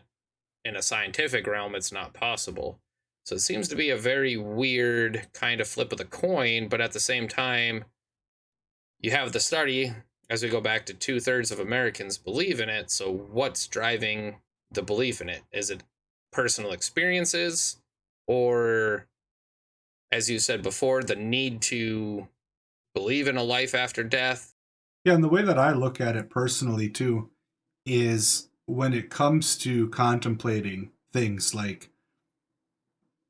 in a scientific realm it's not possible. So it seems to be a very weird kind of flip of the coin, but at the same time, you have the study, as we go back to 2/3 of Americans believe in it, so what's driving the belief in it? Is it personal experiences, or, as you said before, the need to believe in a life after death? Yeah, and the way that I look at it personally too is when it comes to contemplating things like,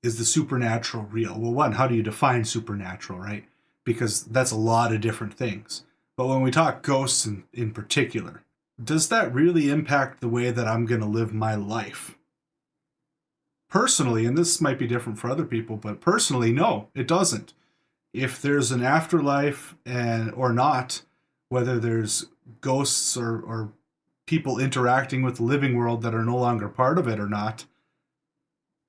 is the supernatural real? Well, one, how do you define supernatural, right? Because that's a lot of different things. But when we talk ghosts in particular, does that really impact the way that I'm going to live my life? Personally, and this might be different for other people, but personally, no, it doesn't. If there's an afterlife and or not, whether there's ghosts or people interacting with the living world that are no longer part of it or not,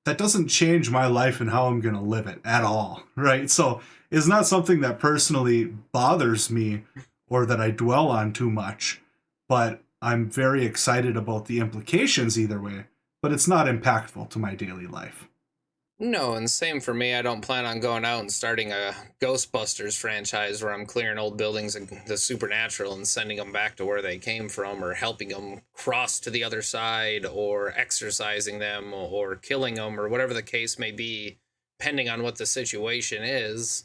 that doesn't change my life and how I'm going to live it at all, right? So it's not something that personally bothers me or that I dwell on too much. But I'm very excited about the implications either way, but it's not impactful to my daily life. No, and same for me. I don't plan on going out and starting a Ghostbusters franchise where I'm clearing old buildings and the supernatural and sending them back to where they came from, or helping them cross to the other side, or exorcising them, or killing them, or whatever the case may be, depending on what the situation is.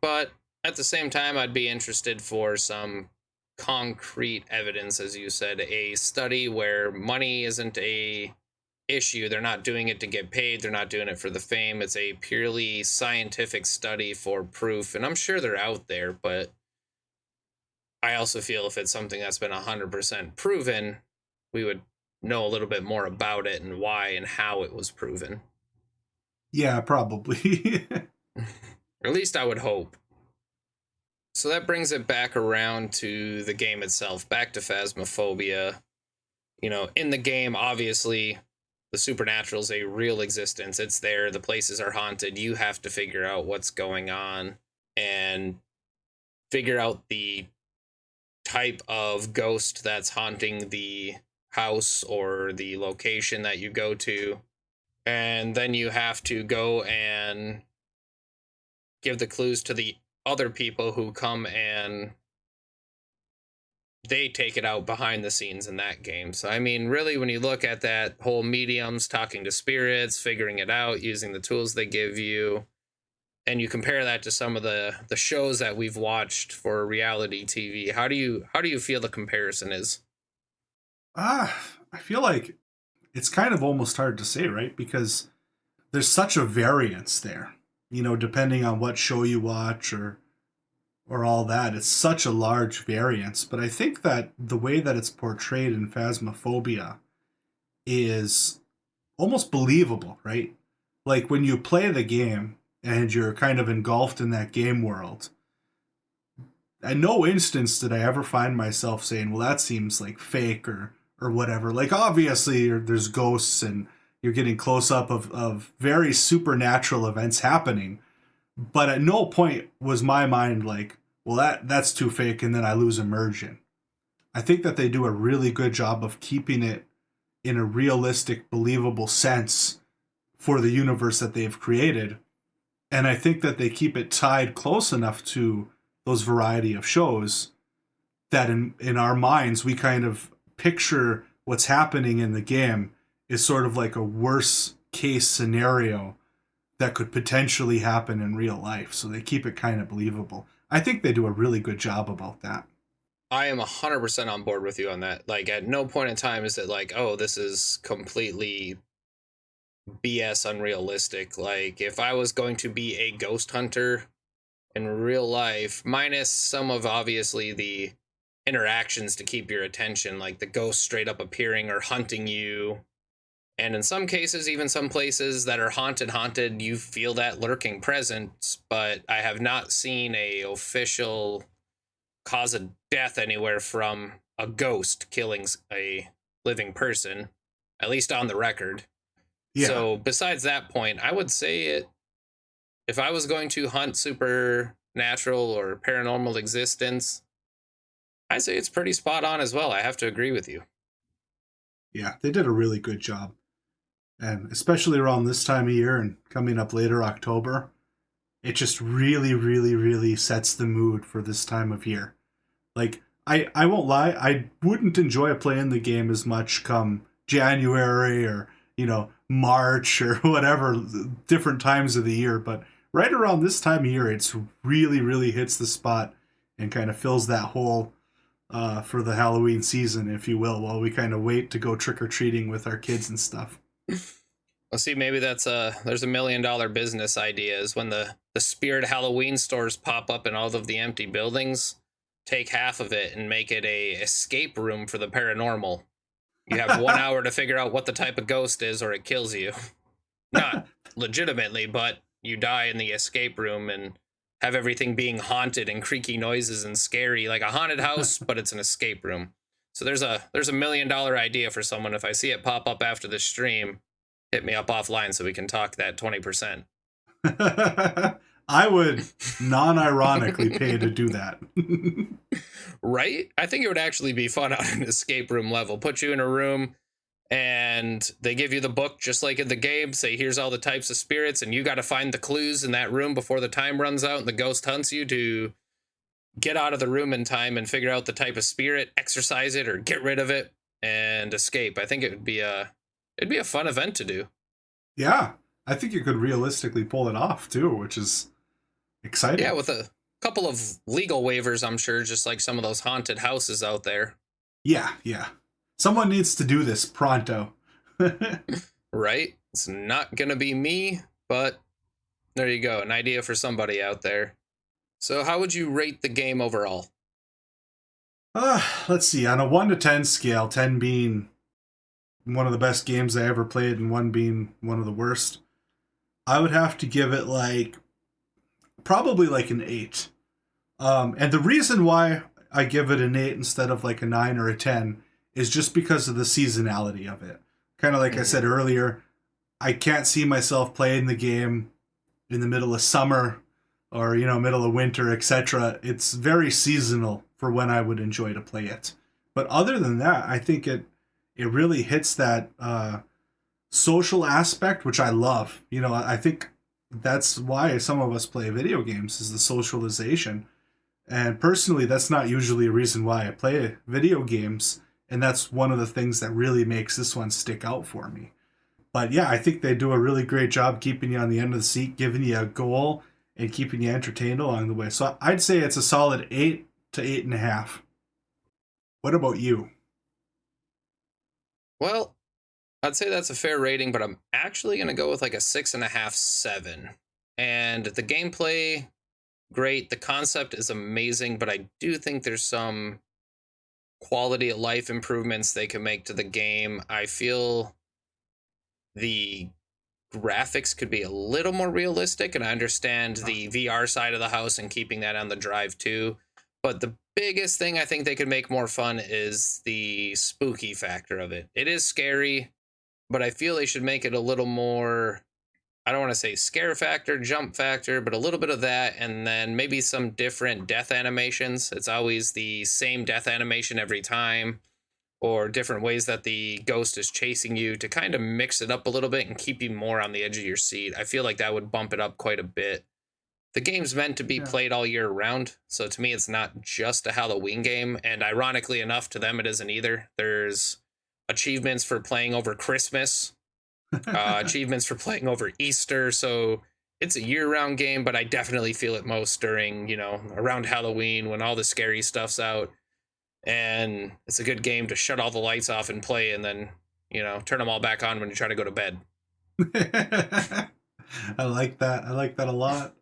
But at the same time, I'd be interested for some concrete evidence, as you said, a study where money isn't a issue. They're not doing it to get paid. They're not doing it for the fame. It's a purely scientific study for proof. And I'm sure they're out there, but I also feel if it's something that's been 100% proven, we would know a little bit more about it and why and how it was proven. Yeah, probably. Or at least I would hope. So that brings it back around to the game itself, back to Phasmophobia. You know, in the game, obviously, the supernatural is a real existence. It's there. The places are haunted. You have to figure out what's going on and figure out the type of ghost that's haunting the house or the location that you go to. And then you have to go and give the clues to the other people who come and they take it out behind the scenes in that game. So, I mean, really, when you look at that whole mediums, talking to spirits, figuring it out, using the tools they give you, and you compare that to some of the shows that we've watched for reality TV, how do you feel the comparison is? I feel like it's kind of almost hard to say, right? Because there's such a variance there. You know, depending on what show you watch or all that, it's such a large variance. But I think that the way that it's portrayed in Phasmophobia is almost believable, right? Like when you play the game and you're kind of engulfed in that game world, at no instance did I ever find myself saying, well, that seems like fake or whatever. Like obviously there's ghosts and you're getting close up of very supernatural events happening. But at no point was my mind like, well, that's too fake, and then I lose immersion. I think that they do a really good job of keeping it in a realistic, believable sense for the universe that they've created. And I think that they keep it tied close enough to those variety of shows that in our minds we kind of picture what's happening in the game is sort of like a worse case scenario that could potentially happen in real life. So they keep it kind of believable. I think they do a really good job about that. I am 100% on board with you on that. Like, at no point in time is it like, oh, this is completely BS unrealistic. Like, if I was going to be a ghost hunter in real life, minus some of obviously the interactions to keep your attention, like the ghost straight up appearing or hunting you, and in some cases, even some places that are haunted, you feel that lurking presence, but I have not seen a official cause of death anywhere from a ghost killing a living person, at least on the record. Yeah. So besides that point, I would say it, if I was going to hunt supernatural or paranormal existence, I say it's pretty spot on as well. I have to agree with you. Yeah, they did a really good job. And especially around this time of year and coming up later October, it just really, really, really sets the mood for this time of year. Like, I won't lie, I wouldn't enjoy playing the game as much come January or, March or whatever, different times of the year. But right around this time of year, it's really, really hits the spot and kind of fills that hole for the Halloween season, if you will, while we kind of wait to go trick-or-treating with our kids and stuff. Well, see, maybe there's $1 million business idea is when the Spirit Halloween stores pop up in all of the empty buildings, take half of it and make it a escape room for the paranormal. You have 1 hour to figure out what the type of ghost is or it kills you. Not legitimately, but you die in the escape room and have everything being haunted and creaky noises and scary, like a haunted house, but it's an escape room. So there's a $1 million idea for someone. If I see it pop up after the stream, hit me up offline so we can talk that 20%. I would non-ironically pay to do that. Right? I think it would actually be fun on an escape room level. Put you in a room and they give you the book just like in the game, say here's all the types of spirits, and you got to find the clues in that room before the time runs out and the ghost hunts you to get out of the room in time and figure out the type of spirit, exorcise it or get rid of it and escape. I think it'd be a fun event to do. Yeah, I think you could realistically pull it off too, which is exciting. Yeah, with a couple of legal waivers, I'm sure, just like some of those haunted houses out there. Yeah, yeah. Someone needs to do this pronto. Right? It's not gonna be me, but there you go, an idea for somebody out there. So how would you rate the game overall? Let's see. On a 1 to 10 scale, 10 being one of the best games I ever played and 1 being one of the worst, I would have to give it probably like an 8. And the reason why I give it an 8 instead of like a 9 or a 10 is just because of the seasonality of it. Kind of like I said earlier, I can't see myself playing the game in the middle of summer or, middle of winter, etc. It's very seasonal for when I would enjoy to play it. But other than that, I think it really hits that social aspect, which I love. I think that's why some of us play video games, is the socialization. And personally, that's not usually a reason why I play video games. And that's one of the things that really makes this one stick out for me. But yeah, I think they do a really great job keeping you on the end of the seat, giving you a goal, and keeping you entertained along the way. So I'd say it's a solid 8 to 8.5. What about you? Well, I'd say that's a fair rating, but I'm actually going to go with like a 6.5, 7. And the gameplay, great. The concept is amazing, but I do think there's some quality of life improvements they can make to the game. I feel the graphics could be a little more realistic, and I understand the VR side of the house and keeping that on the drive too. But the biggest thing I think they could make more fun is the spooky factor of it. It is scary, but I feel they should make it a little more, I don't want to say scare factor, jump factor, but a little bit of that, and then maybe some different death animations. It's always the same death animation every time, or different ways that the ghost is chasing you, to kind of mix it up a little bit and keep you more on the edge of your seat. I feel like that would bump it up quite a bit. The game's meant to be played all year round, so to me it's not just a Halloween game, and ironically enough, to them it isn't either. There's achievements for playing over Christmas, achievements for playing over Easter, so it's a year-round game, but I definitely feel it most during, around Halloween when all the scary stuff's out, and it's a good game to shut all the lights off and play, and then, turn them all back on when you try to go to bed. I like that. I like that a lot.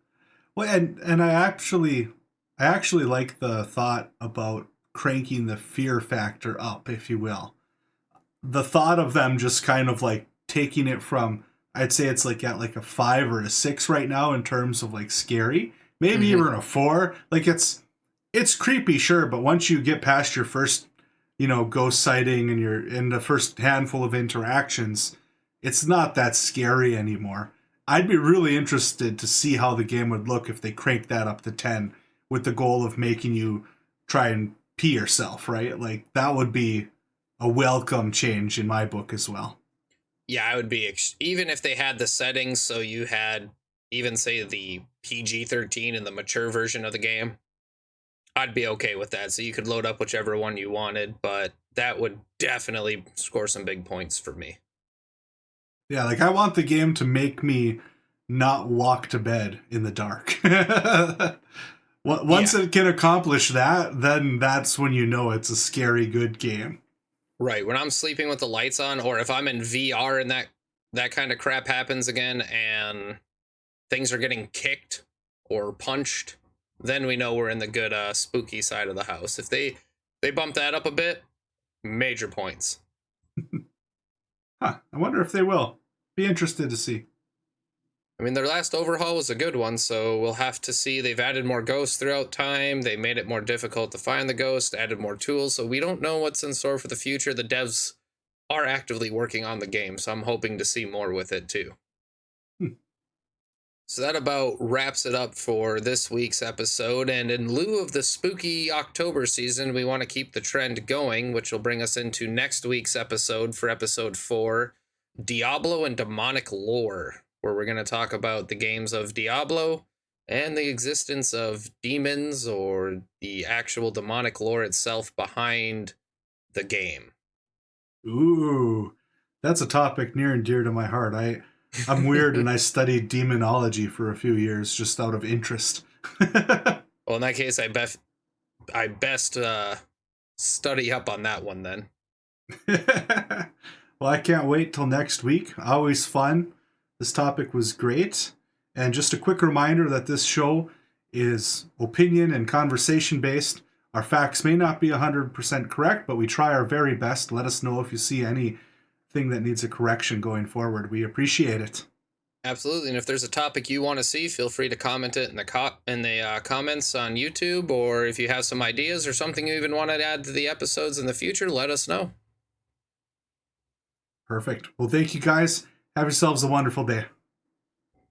Well, and I actually like the thought about cranking the fear factor up, if you will. The thought of them just kind of like taking it from, I'd say it's like at like a 5 or a 6 right now in terms of like scary, maybe even a 4. Like it's creepy, sure, but once you get past your first, ghost sighting and you're in the first handful of interactions, it's not that scary anymore. I'd be really interested to see how the game would look if they cranked that up to 10 with the goal of making you try and pee yourself, right? Like that would be a welcome change in my book as well. Yeah, I would be, even if they had the settings, so you had even say the PG-13 in the mature version of the game, I'd be okay with that. So you could load up whichever one you wanted, but that would definitely score some big points for me. Yeah, like I want the game to make me not walk to bed in the dark. Once it can accomplish that, then that's when you know it's a scary good game. Right, when I'm sleeping with the lights on, or if I'm in VR and that kind of crap happens again and things are getting kicked or punched, then we know we're in the good spooky side of the house. If they bump that up a bit, major points. I wonder if they will. Be interested to see. I mean, their last overhaul was a good one, so we'll have to see. They've added more ghosts throughout time. They made it more difficult to find the ghost, added more tools, so we don't know what's in store for the future. The devs are actively working on the game, so I'm hoping to see more with it too. So that about wraps it up for this week's episode. And in lieu of the spooky October season, we want to keep the trend going, which will bring us into next week's episode for episode 4, Diablo and Demonic Lore, where we're going to talk about the games of Diablo and the existence of demons or the actual demonic lore itself behind the game. Ooh, that's a topic near and dear to my heart. I'm weird and I studied demonology for a few years just out of interest. Well, in that case, I best study up on that one then. Well, I can't wait till next week. Always fun. This topic was great. And just a quick reminder that this show is opinion and conversation based. Our facts may not be 100% correct, but we try our very best. Let us know if you see anything that needs a correction going forward. We appreciate it. Absolutely, and if there's a topic you want to see, feel free to comment it in the comments on YouTube, or if you have some ideas or something you even want to add to the episodes in the future, let us know. Perfect. Well, thank you guys. Have yourselves a wonderful day.